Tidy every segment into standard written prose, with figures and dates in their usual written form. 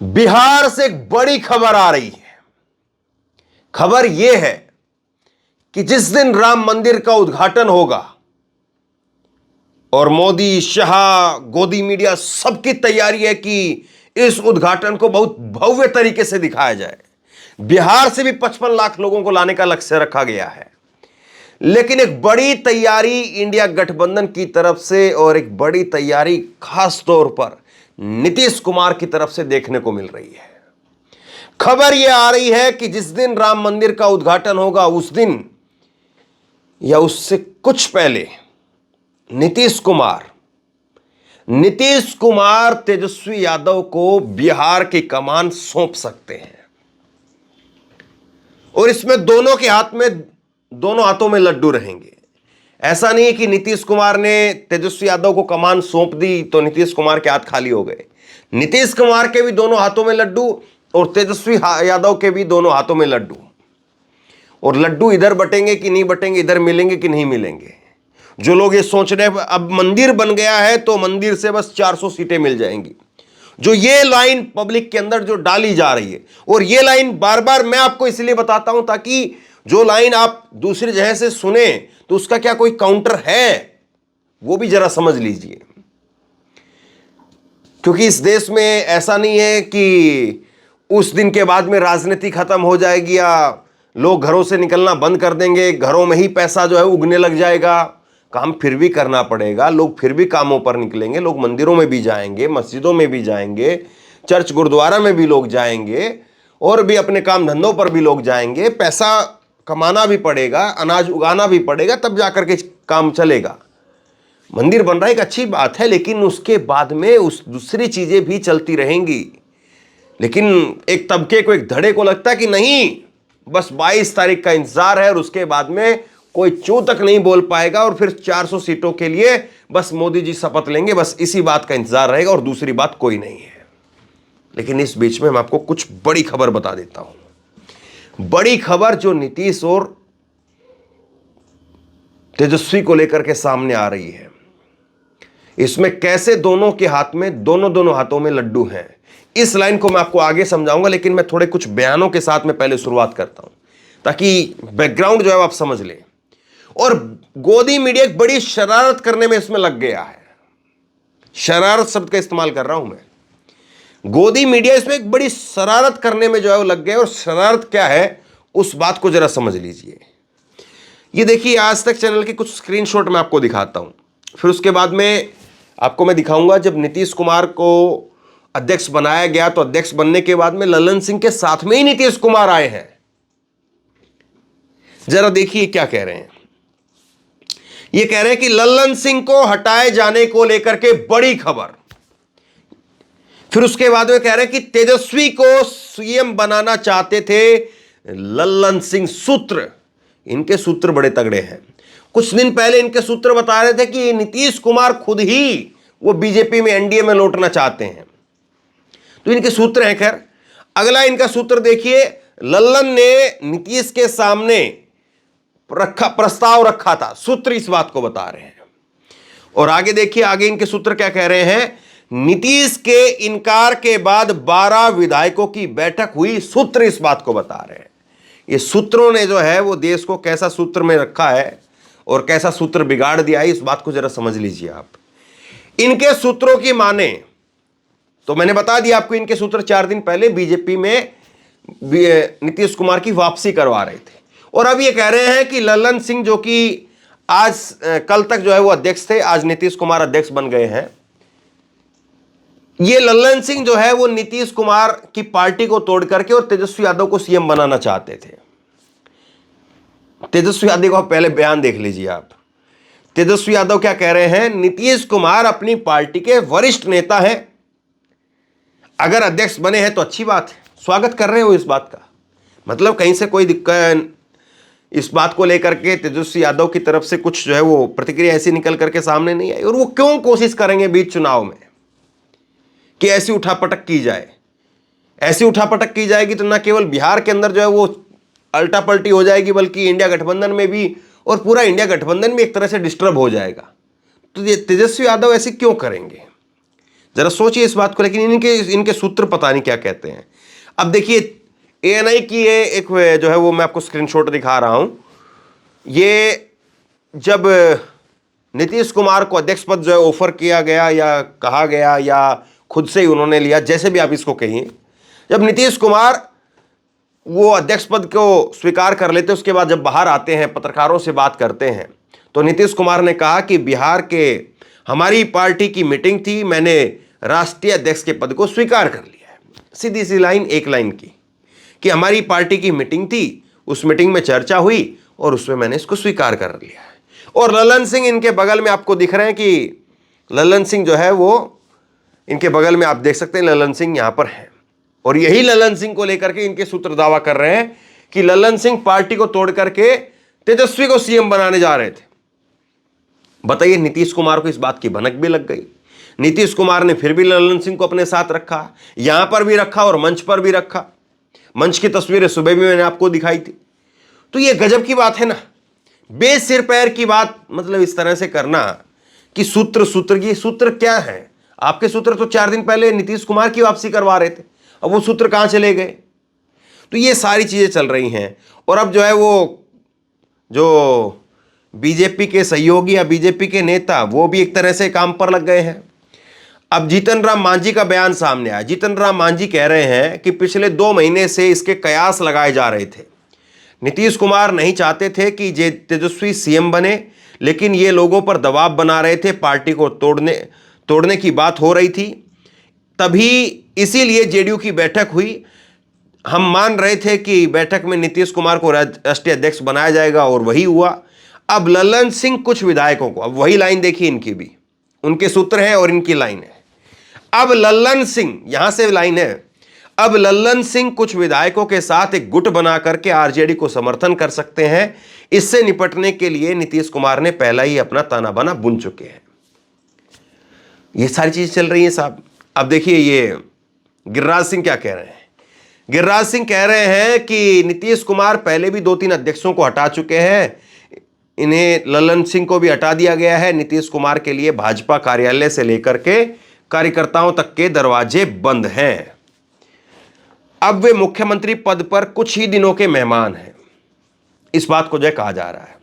बिहार से एक बड़ी खबर आ रही है। खबर यह है कि जिस दिन राम मंदिर का उद्घाटन होगा और मोदी, शाह, गोदी मीडिया सबकी तैयारी है कि इस उद्घाटन को बहुत भव्य तरीके से दिखाया जाए। बिहार से भी 55 लाख लोगों को लाने का लक्ष्य रखा गया है, लेकिन एक बड़ी तैयारी इंडिया गठबंधन की तरफ से और एक बड़ी तैयारी खास तौर पर नीतीश कुमार की तरफ से देखने को मिल रही है। खबर यह आ रही है कि जिस दिन राम मंदिर का उद्घाटन होगा उस दिन या उससे कुछ पहले नीतीश कुमार तेजस्वी यादव को बिहार की कमान सौंप सकते हैं। और इसमें दोनों हाथों में लड्डू रहेंगे। ऐसा नहीं है कि नीतीश कुमार ने तेजस्वी यादव को कमान सौंप दी तो नीतीश कुमार के हाथ खाली हो गए। नीतीश कुमार के भी दोनों हाथों में लड्डू और तेजस्वी यादव के भी दोनों हाथों में लड्डू। और लड्डू इधर बटेंगे कि नहीं बटेंगे, इधर मिलेंगे कि नहीं मिलेंगे। जो लोग ये सोच रहे हैं अब मंदिर बन गया है तो मंदिर से बस 400 सीटें मिल जाएंगी, जो ये लाइन पब्लिक के अंदर जो डाली जा रही है, और ये लाइन बार बार मैं आपको इसलिए बताता हूं ताकि जो लाइन आप दूसरी जगह से सुने तो उसका क्या कोई काउंटर है वो भी जरा समझ लीजिए। क्योंकि इस देश में ऐसा नहीं है कि उस दिन के बाद में राजनीति खत्म हो जाएगी या लोग घरों से निकलना बंद कर देंगे, घरों में ही पैसा जो है उगने लग जाएगा। काम फिर भी करना पड़ेगा, लोग फिर भी कामों पर निकलेंगे, लोग मंदिरों में भी जाएंगे, मस्जिदों में भी जाएंगे, चर्च गुरुद्वारा में भी लोग जाएंगे, और भी अपने काम धंधों पर भी लोग जाएंगे। पैसा कमाना भी पड़ेगा, अनाज उगाना भी पड़ेगा, तब जाकर के काम चलेगा। मंदिर बन रहा एक अच्छी बात है, लेकिन उसके बाद में उस दूसरी चीजें भी चलती रहेंगी। लेकिन एक तबके को, एक धड़े को लगता है कि नहीं, बस 22 तारीख का इंतजार है और उसके बाद में कोई चू तक नहीं बोल पाएगा और फिर 400 सीटों के लिए बस मोदी जी शपथ लेंगे, बस इसी बात का इंतजार रहेगा और दूसरी बात कोई नहीं है। लेकिन इस बीच में मैं आपको कुछ बड़ी खबर बता देता हूं। बड़ी खबर जो नीतीश और तेजस्वी को लेकर के सामने आ रही है। इसमें कैसे दोनों के हाथ में, दोनों हाथों में लड्डू हैं, इस लाइन को मैं आपको आगे समझाऊंगा। लेकिन मैं थोड़े कुछ बयानों के साथ में पहले शुरुआत करता हूं ताकि बैकग्राउंड जो है आप समझ लें। और गोदी मीडिया एक बड़ी शरारत करने में इसमें लग गया है। शरारत शब्द का इस्तेमाल कर रहा हूं मैं। गोदी मीडिया इसमें एक बड़ी शरारत करने में जो है वो लग गया। और शरारत क्या है उस बात को जरा समझ लीजिए। ये देखिए, आज तक चैनल के कुछ स्क्रीनशॉट मैं आपको दिखाता हूं, फिर उसके बाद में आपको मैं दिखाऊंगा जब नीतीश कुमार को अध्यक्ष बनाया गया तो अध्यक्ष बनने के बाद में लल्लन सिंह के साथ में ही नीतीश कुमार आए हैं। जरा देखिए क्या कह रहे हैं। ये कह रहे हैं कि लल्लन सिंह को हटाए जाने को लेकर के बड़ी खबर। फिर उसके बाद में कह रहे हैं कि तेजस्वी को सीएम बनाना चाहते थे लल्लन सिंह। सूत्र, इनके सूत्र बड़े तगड़े हैं। कुछ दिन पहले इनके सूत्र बता रहे थे कि नीतीश कुमार खुद ही वो बीजेपी में, एनडीए में लौटना चाहते हैं। तो इनके सूत्र हैं। खैर, अगला इनका सूत्र देखिए। लल्लन ने नीतीश के सामने प्रस्ताव रखा था। सूत्र इस बात को बता रहे हैं। और आगे देखिए, आगे इनके सूत्र क्या कह रहे हैं। नीतीश के इनकार के बाद 12 विधायकों की बैठक हुई। सूत्र इस बात को बता रहे हैं। ये सूत्रों ने जो है वो देश को कैसा सूत्र में रखा है और कैसा सूत्र बिगाड़ दिया है, इस बात को जरा समझ लीजिए आप। इनके सूत्रों की माने तो मैंने बता दिया आपको, इनके सूत्र 4 दिन पहले बीजेपी में नीतीश कुमार की वापसी करवा रहे थे। और अब ये कह रहे हैं कि लल्लन सिंह जो कि आज कल तक जो है वो अध्यक्ष थे, आज नीतीश कुमार अध्यक्ष बन गए हैं। ये लल्लन सिंह जो है वो नीतीश कुमार की पार्टी को तोड़ करके और तेजस्वी यादव को सीएम बनाना चाहते थे। तेजस्वी यादव का पहले बयान देख लीजिए आप। तेजस्वी यादव क्या कह रहे हैं। नीतीश कुमार अपनी पार्टी के वरिष्ठ नेता हैं, अगर अध्यक्ष बने हैं तो अच्छी बात है, स्वागत कर रहे हो इस बात का। मतलब कहीं से कोई दिक्कत इस बात को लेकर के तेजस्वी यादव की तरफ से कुछ जो है वो प्रतिक्रिया ऐसी निकल करके सामने नहीं आई। और वो क्यों कोशिश करेंगे बीच चुनाव में कि ऐसी उठापटक की जाए। ऐसी उठापटक की जाएगी तो न केवल बिहार के अंदर जो है वो अल्टा पल्टी हो जाएगी, बल्कि इंडिया गठबंधन में भी, और पूरा इंडिया गठबंधन भी एक तरह से डिस्टर्ब हो जाएगा। तो ये तेजस्वी यादव ऐसी क्यों करेंगे। जरा सोचिए इस बात को, लेकिन इनके सूत्र पता नहीं क्या कहते हैं। अब देखिए ANI की ये एक जो है वो मैं आपको स्क्रीनशॉट दिखा रहा हूं। ये जब नीतीश कुमार को अध्यक्ष पद जो है ऑफर किया गया या कहा गया या खुद से ही उन्होंने लिया, जैसे भी आप इसको कहिए, जब नीतीश कुमार वो अध्यक्ष पद को स्वीकार कर लेते, उसके बाद जब बाहर आते हैं पत्रकारों से बात करते हैं, तो नीतीश कुमार ने कहा कि बिहार के हमारी पार्टी की मीटिंग थी, मैंने राष्ट्रीय अध्यक्ष के पद को स्वीकार कर लिया है। सीधी सी लाइन, एक लाइन की, कि हमारी पार्टी की मीटिंग थी, उस मीटिंग में चर्चा हुई और उसमें मैंने इसको स्वीकार कर लिया है। और ललन सिंह इनके बगल में आपको दिख रहे हैं कि ललन सिंह जो है वो इनके बगल में आप देख सकते हैं, ललन सिंह यहां पर है। और यही ललन सिंह को लेकर के इनके सूत्र दावा कर रहे हैं कि ललन सिंह पार्टी को तोड़ करके तेजस्वी को सीएम बनाने जा रहे थे। बताइए, नीतीश कुमार को इस बात की भनक भी लग गई। नीतीश कुमार ने फिर भी ललन सिंह को अपने साथ रखा, यहां पर भी रखा और मंच पर भी रखा। मंच की तस्वीरें सुबह भी मैंने आपको दिखाई थी। तो ये गजब की बात है ना, बेसिर पैर की बात, मतलब इस तरह से करना कि सूत्र क्या है? आपके सूत्र तो 4 दिन पहले नीतीश कुमार की वापसी करवा रहे थे, अब वो सूत्र कहां चले गए? तो ये सारी चीजें चल रही हैं। और अब जो है वो जो बीजेपी के सहयोगी या बीजेपी के नेता, वो भी एक तरह से काम पर लग गए हैं। अब जीतन राम मांझी का बयान सामने आया। जीतन राम मांझी कह रहे हैं कि पिछले 2 महीने से इसके कयास लगाए जा रहे थे। नीतीश कुमार नहीं चाहते थे कि तेजस्वी सीएम बने, लेकिन ये लोगों पर दबाव बना रहे थे, पार्टी को तोड़ने की बात हो रही थी। तभी इसीलिए जेडीयू की बैठक हुई। हम मान रहे थे कि बैठक में नीतीश कुमार को राष्ट्रीय अध्यक्ष बनाया जाएगा और वही हुआ। अब ललन सिंह कुछ विधायकों को, अब वही लाइन देखिए, इनकी भी उनके सूत्र है और इनकी लाइन है। अब ललन सिंह, यहां से लाइन है, अब ललन सिंह कुछ विधायकों के साथ एक गुट बना करके आरजेडी को समर्थन कर सकते हैं। इससे निपटने के लिए नीतीश कुमार ने पहला ही अपना ताना बाना बुन चुके हैं। ये सारी चीजें चल रही हैं साहब। अब देखिए ये गिरिराज सिंह क्या कह रहे हैं। गिरिराज सिंह कह रहे हैं कि नीतीश कुमार पहले भी 2-3 अध्यक्षों को हटा चुके हैं, इन्हें ललन सिंह को भी हटा दिया गया है। नीतीश कुमार के लिए भाजपा कार्यालय से लेकर के कार्यकर्ताओं तक के दरवाजे बंद हैं। अब वे मुख्यमंत्री पद पर कुछ ही दिनों के मेहमान हैं, इस बात को जो कहा जा रहा है।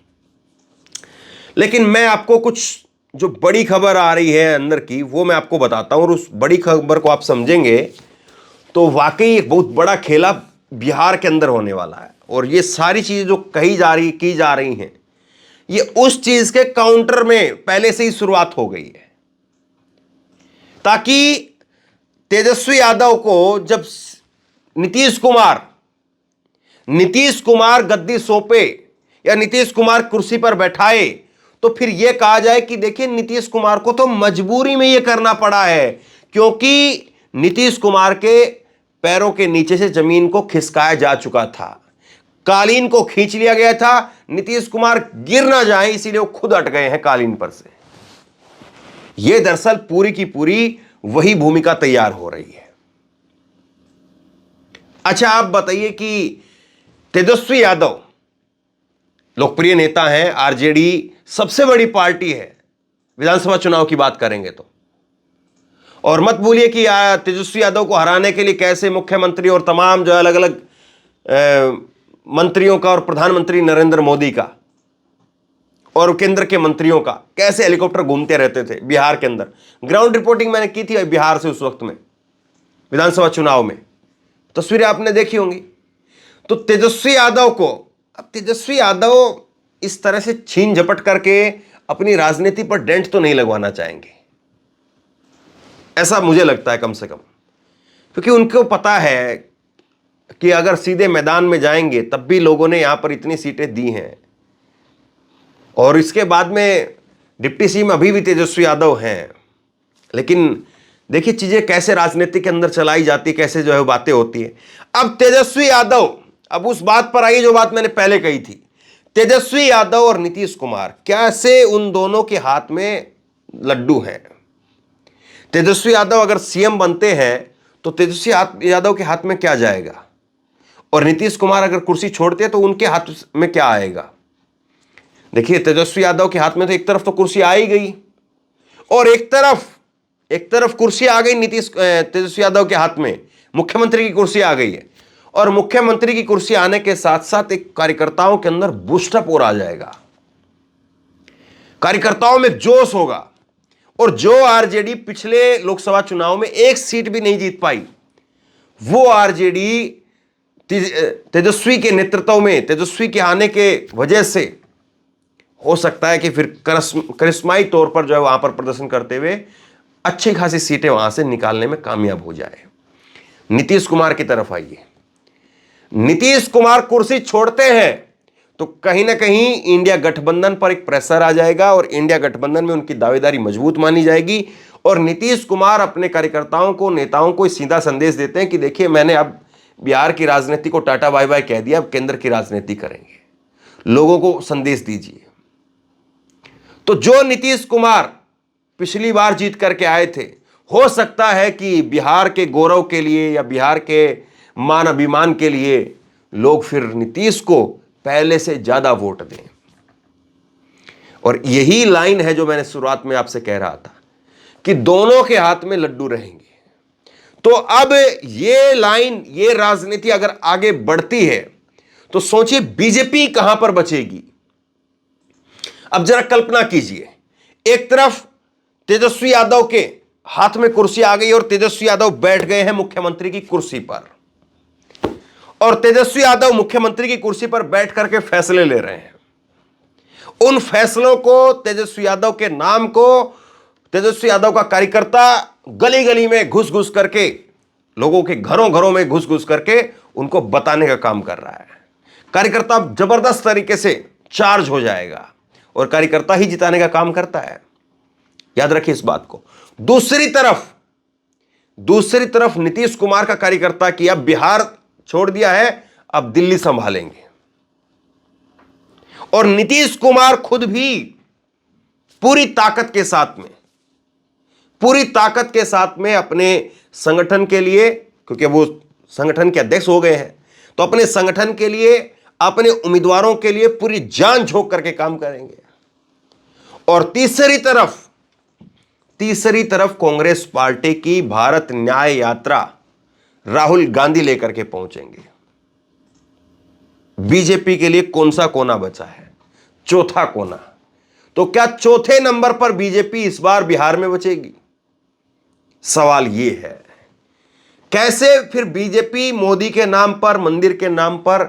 लेकिन मैं आपको कुछ जो बड़ी खबर आ रही है अंदर की, वो मैं आपको बताता हूं, और उस बड़ी खबर को आप समझेंगे तो वाकई एक बहुत बड़ा खेला बिहार के अंदर होने वाला है। और ये सारी चीजें जो की जा रही हैं, ये उस चीज के काउंटर में पहले से ही शुरुआत हो गई है, ताकि तेजस्वी यादव को जब नीतीश कुमार गद्दी सौंपे या नीतीश कुमार कुर्सी पर बैठाए, तो फिर यह कहा जाए कि देखिए नीतीश कुमार को तो मजबूरी में यह करना पड़ा है, क्योंकि नीतीश कुमार के पैरों के नीचे से जमीन को खिसकाया जा चुका था, कालीन को खींच लिया गया था। नीतीश कुमार गिर ना जाए इसीलिए वो खुद अट गए हैं कालीन पर से। यह दरअसल पूरी की पूरी वही भूमिका तैयार हो रही है। अच्छा, आप बताइए कि तेजस्वी यादव लोकप्रिय नेता हैं, आरजेडी सबसे बड़ी पार्टी है विधानसभा चुनाव की बात करेंगे तो, और मत भूलिए कि तेजस्वी यादव को हराने के लिए कैसे मुख्यमंत्री और तमाम जो अलग अलग मंत्रियों का और प्रधानमंत्री नरेंद्र मोदी का और केंद्र के मंत्रियों का कैसे हेलीकॉप्टर घूमते रहते थे बिहार के अंदर। ग्राउंड रिपोर्टिंग मैंने की थी बिहार से उस वक्त में विधानसभा चुनाव में, तस्वीरें आपने देखी होंगी। तो तेजस्वी यादव को, अब तेजस्वी यादव इस तरह से छीन झपट करके अपनी राजनीति पर डेंट तो नहीं लगवाना चाहेंगे, ऐसा मुझे लगता है कम से कम, क्योंकि उनको पता है कि अगर सीधे मैदान में जाएंगे तब भी लोगों ने यहां पर इतनी सीटें दी हैं, और इसके बाद में डिप्टी सीएम अभी भी तेजस्वी यादव हैं। लेकिन देखिए चीजें कैसे राजनीति के अंदर चलाई जाती, कैसे जो है बातें होती है। अब तेजस्वी यादव, अब उस बात पर आई जो बात मैंने पहले कही थी, तेजस्वी यादव और नीतीश कुमार कैसे उन दोनों के हाथ में लड्डू हैं। तेजस्वी यादव अगर सीएम बनते हैं तो तेजस्वी यादव के हाथ में क्या जाएगा, और नीतीश कुमार अगर कुर्सी छोड़ते हैं तो उनके हाथ में क्या आएगा। देखिए तेजस्वी यादव के हाथ में तो एक तरफ तो कुर्सी आ ही गई, और एक तरफ एक तरफ कुर्सी आ गई तेजस्वी यादव के हाथ में, मुख्यमंत्री की कुर्सी आ गई है, और मुख्यमंत्री की कुर्सी आने के साथ साथ एक कार्यकर्ताओं के अंदर बूस्टअप और आ जाएगा, कार्यकर्ताओं में जोश होगा। और जो आरजेडी पिछले लोकसभा चुनाव में एक सीट भी नहीं जीत पाई, वो आरजेडी तेजस्वी के नेतृत्व में, तेजस्वी के आने के वजह से हो सकता है कि फिर करिश्माई तौर पर जो है वहां पर प्रदर्शन करते हुए अच्छी खासी सीटें वहां से निकालने में कामयाब हो जाए। नीतीश कुमार की तरफ आइए। नीतीश कुमार कुर्सी छोड़ते हैं तो कहीं ना कहीं इंडिया गठबंधन पर एक प्रेशर आ जाएगा और इंडिया गठबंधन में उनकी दावेदारी मजबूत मानी जाएगी। और नीतीश कुमार अपने कार्यकर्ताओं को, नेताओं को सीधा संदेश देते हैं कि देखिए, मैंने अब बिहार की राजनीति को टाटा बाय बाय कह दिया, अब केंद्र की राजनीति करेंगे, लोगों को संदेश दीजिए। तो जो नीतीश कुमार पिछली बार जीत करके आए थे, हो सकता है कि बिहार के गौरव के लिए या बिहार के मान अभिमान के लिए लोग फिर नीतीश को पहले से ज्यादा वोट दें। और यही लाइन है जो मैंने शुरुआत में आपसे कह रहा था कि दोनों के हाथ में लड्डू रहेंगे। तो अब ये लाइन, ये राजनीति अगर आगे बढ़ती है तो सोचिए बीजेपी कहां पर बचेगी। अब जरा कल्पना कीजिए, एक तरफ तेजस्वी यादव के हाथ में कुर्सी आ गई और तेजस्वी यादव बैठ गए हैं मुख्यमंत्री की कुर्सी पर, और तेजस्वी यादव मुख्यमंत्री की कुर्सी पर बैठ करके फैसले ले रहे हैं। उन फैसलों को, तेजस्वी यादव के नाम को, तेजस्वी यादव का कार्यकर्ता गली गली में घुस घुस करके, लोगों के घरों घरों में घुस घुस करके उनको बताने का काम कर रहा है। कार्यकर्ता जबरदस्त तरीके से चार्ज हो जाएगा और कार्यकर्ता ही जिताने का काम करता है, याद रखिए इस बात को। दूसरी तरफ नीतीश कुमार का कार्यकर्ता कि अब बिहार छोड़ दिया है, अब दिल्ली संभालेंगे, और नीतीश कुमार खुद भी पूरी ताकत के साथ में अपने संगठन के लिए, क्योंकि वो संगठन के अध्यक्ष हो गए हैं, तो अपने संगठन के लिए, अपने उम्मीदवारों के लिए पूरी जान झोंक करके काम करेंगे। और तीसरी तरफ कांग्रेस पार्टी की भारत न्याय यात्रा राहुल गांधी लेकर के पहुंचेंगे। बीजेपी के लिए कौन सा कोना बचा है? चौथा कोना। तो क्या चौथे नंबर पर बीजेपी इस बार बिहार में बचेगी? सवाल यह है, कैसे फिर बीजेपी मोदी के नाम पर, मंदिर के नाम पर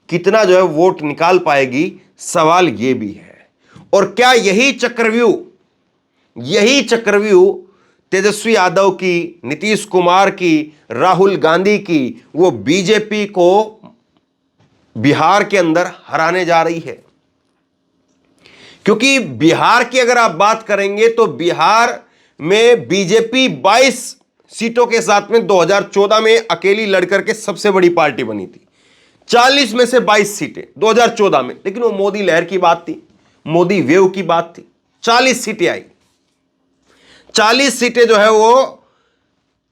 कितना जो है वोट निकाल पाएगी? सवाल यह भी है। और क्या यही चक्रव्यूह तेजस्वी यादव की, नीतीश कुमार की, राहुल गांधी की, वो बीजेपी को बिहार के अंदर हराने जा रही है? क्योंकि बिहार की अगर आप बात करेंगे तो बिहार में बीजेपी 22 सीटों के साथ में 2014 में अकेली लड़कर के सबसे बड़ी पार्टी बनी थी। 40 में से 22 सीटें 2014 में, लेकिन वो मोदी लहर की बात थी, मोदी वेव की बात थी। 40 सीटें आई, 40 सीटें जो है वो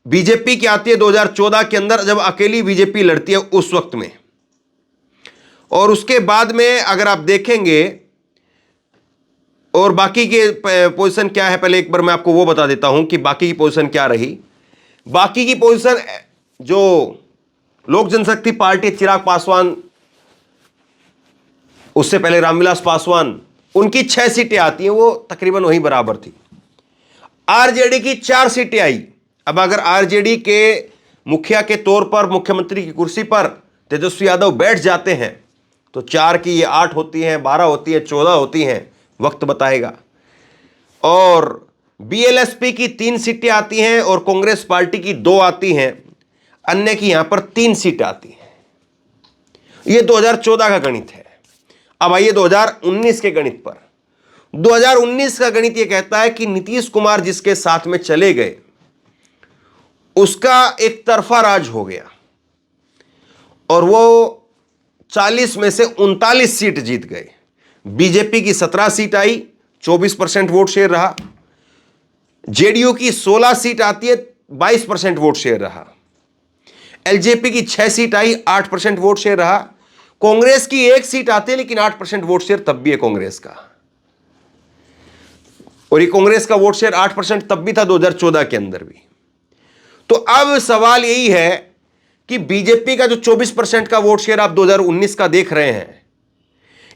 बीजेपी की आती है 2014 के अंदर, जब अकेली बीजेपी लड़ती है उस वक्त में। और उसके बाद में अगर आप देखेंगे और बाकी के पोजीशन क्या है, पहले एक बार मैं आपको वो बता देता हूं कि बाकी की पोजीशन क्या रही। बाकी की पोजीशन, जो लोक जनशक्ति पार्टी, चिराग पासवान, उससे पहले रामविलास पासवान, उनकी 6 सीटें आती हैं, वो तकरीबन वही बराबर थी। आरजेडी की 4 सीटें आई। अब अगर आरजेडी के मुखिया के तौर पर मुख्यमंत्री की कुर्सी पर तेजस्वी यादव बैठ जाते हैं तो 4 की ये 8 होती हैं, 12 होती है, 14 होती हैं, वक्त बताएगा। और बीएलएसपी की 3 सीटें आती हैं और कांग्रेस पार्टी की 2 आती हैं, अन्य की यहां पर 3 सीटें आती हैं। यह 2014 का गणित है। अब आइए 2019 के गणित पर। 2019 का गणित यह कहता है कि नीतीश कुमार जिसके साथ में चले गए उसका एक तरफा राज हो गया और वो 40 में से 39 सीट जीत गए। बीजेपी की 17 सीट आई, 24% वोट शेयर रहा। जेडीयू की 16 सीट आती है, 22% वोट शेयर रहा। एलजेपी की 6 सीट आई, 8% वोट शेयर रहा। कांग्रेस की 1 सीट आती है लेकिन 8% वोट शेयर तब भी है कांग्रेस का। और ये कांग्रेस का वोट शेयर 8% तब भी था 2014 के अंदर भी। तो अब सवाल यही है कि बीजेपी का जो 24% का वोट शेयर आप 2019 का देख रहे हैं,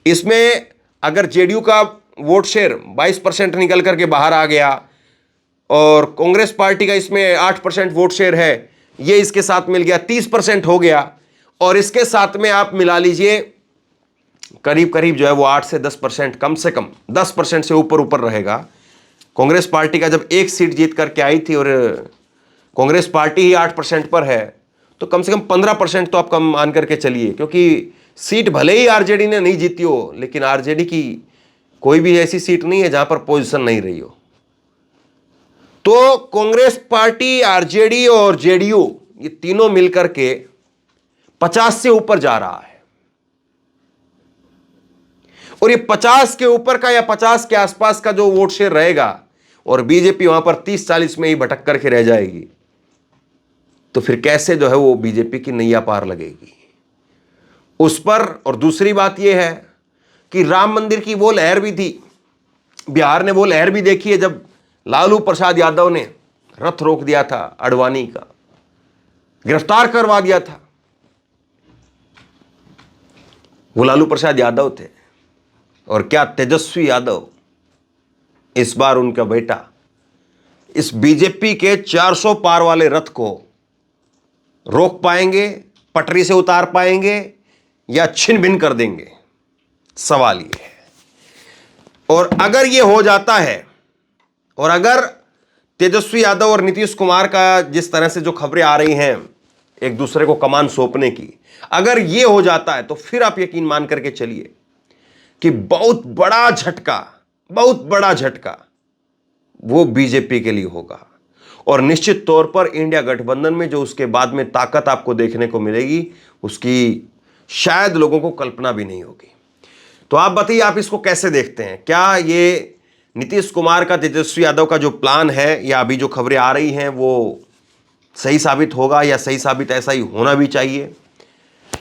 इसमें अगर जेडीयू का वोट शेयर 22% निकल करके बाहर आ गया और कांग्रेस पार्टी का इसमें 8% वोट शेयर है, ये इसके साथ मिल गया 30% हो गया, और इसके साथ में आप मिला लीजिए करीब करीब जो है वो 8 से 10%, कम से कम 10% से ऊपर ऊपर रहेगा। कांग्रेस पार्टी का जब एक सीट जीत करके आई थी और कांग्रेस पार्टी ही 8% पर है, तो कम से कम 15% तो आप कम मान करके चलिए, क्योंकि सीट भले ही आरजेडी ने नहीं जीती हो, लेकिन आरजेडी की कोई भी ऐसी सीट नहीं है जहां पर पोजीशन नहीं रही हो। तो कांग्रेस पार्टी, आरजेडी और जेडीयू ये तीनों मिलकर के 50 से ऊपर जा रहा है, और ये 50 के ऊपर का या 50 के आसपास का जो वोट शेयर रहेगा और बीजेपी वहां पर 30-40 में ही भटक करके रह जाएगी, तो फिर कैसे जो है वो बीजेपी की नैया पार लगेगी उस पर। और दूसरी बात यह है कि राम मंदिर की वो लहर भी थी, बिहार ने वो लहर भी देखी है जब लालू प्रसाद यादव ने रथ रोक दिया था, अडवाणी का गिरफ्तार करवा दिया था। वो लालू प्रसाद यादव थे, और क्या तेजस्वी यादव इस बार उनका बेटा इस बीजेपी के 400 पार वाले रथ को रोक पाएंगे, पटरी से उतार पाएंगे, या छिन भिन कर देंगे, सवाल ये है। और अगर ये हो जाता है, और अगर तेजस्वी यादव और नीतीश कुमार का जिस तरह से जो खबरें आ रही हैं एक दूसरे को कमान सौंपने की, अगर ये हो जाता है, तो फिर आप यकीन मान करके चलिए कि बहुत बड़ा झटका वो बीजेपी के लिए होगा। और निश्चित तौर पर इंडिया गठबंधन में जो उसके बाद में ताकत आपको देखने को मिलेगी, उसकी शायद लोगों को कल्पना भी नहीं होगी। तो आप बताइए, आप इसको कैसे देखते हैं? क्या ये नीतीश कुमार का, तेजस्वी यादव का जो प्लान है, या अभी जो खबरें आ रही हैं वो सही साबित होगा, या सही साबित ऐसा ही होना भी चाहिए?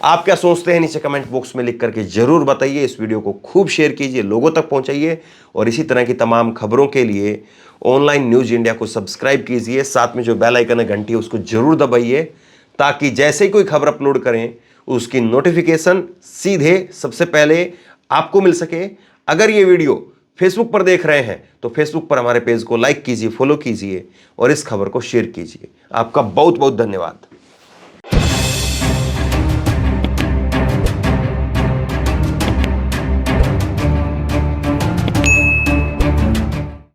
आप क्या सोचते हैं नीचे कमेंट बॉक्स में लिख करके जरूर बताइए। इस वीडियो को खूब शेयर कीजिए, लोगों तक पहुंचाइए, और इसी तरह की तमाम खबरों के लिए ऑनलाइन न्यूज़ इंडिया को सब्सक्राइब कीजिए। साथ में जो बेल आइकन है, घंटी है, उसको जरूर दबाइए, ताकि जैसे ही कोई खबर अपलोड करें उसकी नोटिफिकेशन सीधे सबसे पहले आपको मिल सके। अगर ये वीडियो फेसबुक पर देख रहे हैं तो फेसबुक पर हमारे पेज को लाइक कीजिए, फॉलो कीजिए, और इस खबर को शेयर कीजिए। आपका बहुत बहुत धन्यवाद।